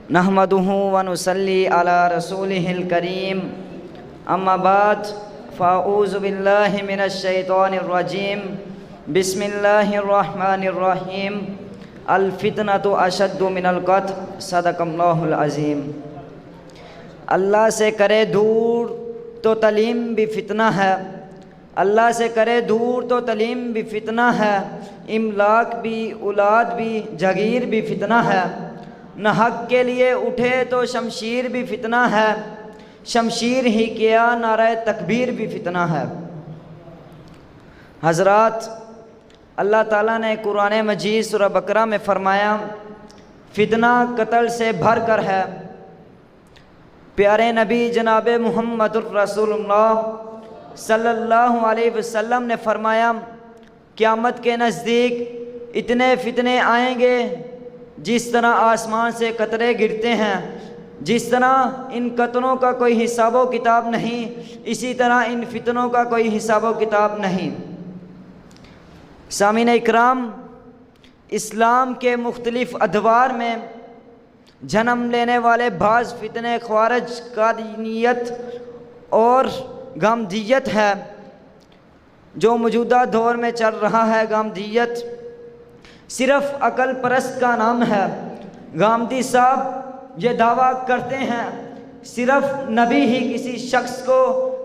नहमदुहु व नुसल्ली अला रसूलिहिल करीम अम्मा बाद फ़ाऊज़ु बिल्लाहि मिनश शैतानिर रजीम बिस्मिल्लाहिर रहमानिर रहीम अल फितनतु अशद्दु मिनल क़त्ल सदक़ल्लाहुल अज़ीम। अल्लाह से करे दूर तो तलीम भी फितना है, अल्लाह से करे दूर तो तलीम भी फितना है, इमलाक भी औलाद भी जगीर भी फितना है, न हक के लिए उठे तो शमशीर भी फितना है, शमशीर ही किया नारे तकबीर भी फितना है। हज़रात, अल्लाह ताला ने कुरान मजीद सूरह बकरा में फ़रमाया फितना कत्ल से भर कर है। प्यारे नबी जनाब मुहम्मदुर रसूलुल्लाह सल्लल्लाहु अलैहि वसल्लम ने फ़रमाया क़यामत के नज़दीक इतने फितने आएंगे जिस तरह आसमान से कतरे गिरते हैं, जिस तरह इन कतरों का कोई हिसाबो किताब नहीं, इसी तरह इन फितनों का कोई हिसाबो किताब नहीं। सामीन इकराम, इस्लाम के मुख्तलिफ़ अदवार में जन्म लेने वाले बाज़ फितने ख्वारिज, कादीनियत और गामदीयत है। जो मौजूदा दौर में चल रहा है गामदीयत सिर्फ़ अकल परस्त का नाम है। गामदी साहब ये दावा करते हैं सिर्फ़ नबी ही किसी शख्स को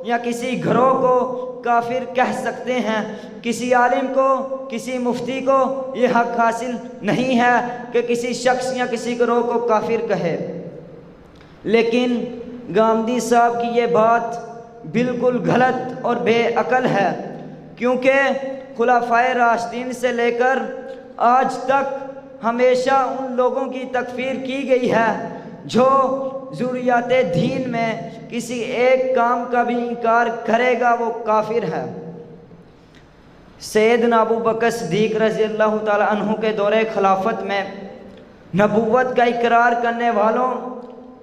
या किसी घरों को काफिर कह सकते हैं, किसी आलिम को, किसी मुफ्ती को ये हक हासिल नहीं है कि किसी शख्स या किसी घरों को काफिर कहे। लेकिन गामदी साहब की ये बात बिल्कुल गलत और बेअकल है, क्योंकि खुलाफाए राशिदीन से लेकर आज तक हमेशा उन लोगों की तकफीर की गई है जो ज़ुर्रियाते दीन में किसी एक काम का भी इनकार करेगा वो काफिर है। सैयदना अबू बकर सिद्दीक़ रज़ी अल्लाह ताला अन्हु के दौरे खिलाफत में नबूवत का इकरार करने वालों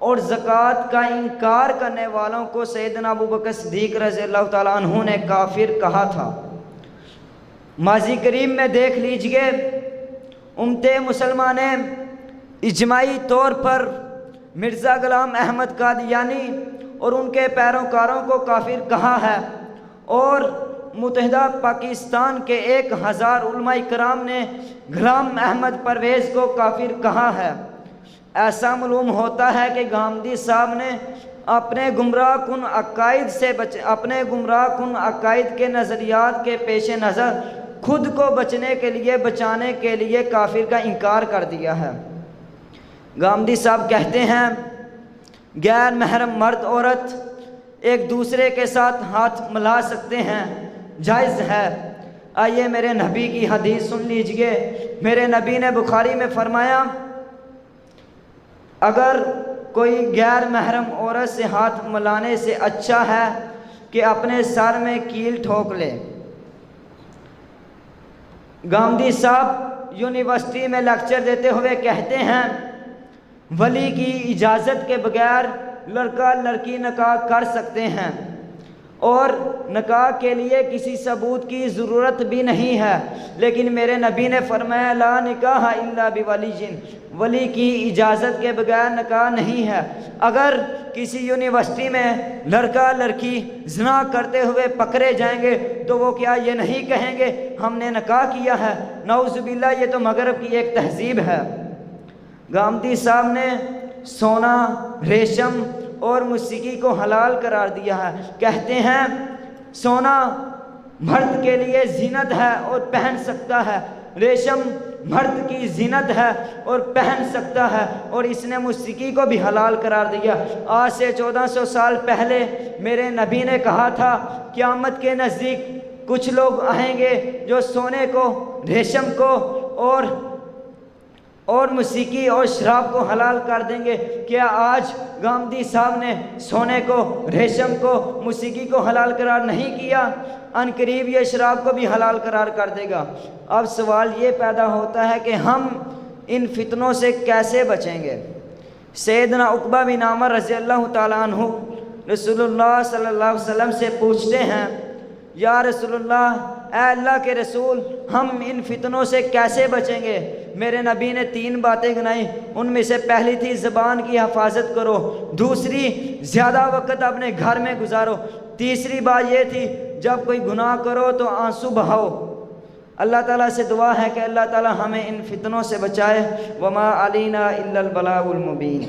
और ज़कात का इनकार करने वालों को सैयदना अबू बकर सिद्दीक़ रज़ी अल्लाह ताला अन्हु ने काफिर कहा था। माज़ी करीम में देख लीजिए, उम्मते मुसलमान ने इजमाई तौर पर मिर्ज़ा ग़ुलाम अहमद कादियानी और उनके पैरोकारों को काफिर कहा है, और मुत्तहिदा पाकिस्तान के 1000 उलमा इकराम ने ग़ुलाम अहमद परवेज़ को काफिर कहा है। ऐसा मालूम होता है कि गामदी साहब ने अपने गुमराह कुन अकायद के नज़रियात के पेश नज़र खुद को बचाने के लिए काफिर का इनकार कर दिया है। गामदी साहब कहते हैं गैर महरम मर्द औरत एक दूसरे के साथ हाथ मिला सकते हैं, जायज़ है। आइए मेरे नबी की हदीस सुन लीजिए। मेरे नबी ने बुखारी में फरमाया अगर कोई गैर महरम औरत से हाथ मिलाने से अच्छा है कि अपने सर में कील ठोक ले। गामदी साहब यूनिवर्सिटी में लेक्चर देते हुए कहते हैं वली की इजाज़त के बगैर लड़का लड़की निकाह कर सकते हैं और निकाह के लिए किसी सबूत की ज़रूरत भी नहीं है। लेकिन मेरे नबी ने फरमाया ला निकाह इल्ला बिवलिय्यिन, वली की इजाज़त के बगैर निकाह नहीं है। अगर किसी यूनिवर्सिटी में लड़का लड़की ज़िना करते हुए पकड़े जाएंगे तो वो क्या ये नहीं कहेंगे हमने निकाह किया है? नऊज़ुबिल्लाह, ये तो मगरब की एक तहज़ीब है। गामदी साहब ने सोना, रेशम और मौसीकी को हलाल करार दिया है। कहते हैं सोना मर्द के लिए जीनत है और पहन सकता है, रेशम मर्द की जीनत है और पहन सकता है, और इसने मौसीकी को भी हलाल करार दिया। आज से 1400 साल पहले मेरे नबी ने कहा था क़यामत के नज़दीक कुछ लोग आएंगे जो सोने को, रेशम को और मौसीकी और शराब को हलाल कर देंगे। क्या आज गामदी साहब ने सोने को, रेशम को, मौसीकी को हलाल करार नहीं किया? अनकरीब ये शराब को भी हलाल करार कर देगा। अब सवाल ये पैदा होता है कि हम इन फितनों से कैसे बचेंगे? सैयदना उक़बा बिन आमिर रज़ी अल्लाह ताला अन्हु रसूलुल्लाह सल्लल्लाहु अलैहि वसल्लम से पूछते हैं या रसूलुल्लाह, ऐ अल्लाह के रसूल, हम इन फितनों से कैसे बचेंगे? मेरे नबी ने 3 बातें गिनाई। उनमें से पहली थी ज़बान की हिफाजत करो, दूसरी ज़्यादा वक़्त अपने घर में गुजारो, तीसरी बात ये थी जब कोई गुनाह करो तो आंसू बहाओ। अल्लाह ताला से दुआ है कि अल्लाह ताला हमें इन फितनों से बचाए। वमा अलीना इल्लल बलागुल मुबीन।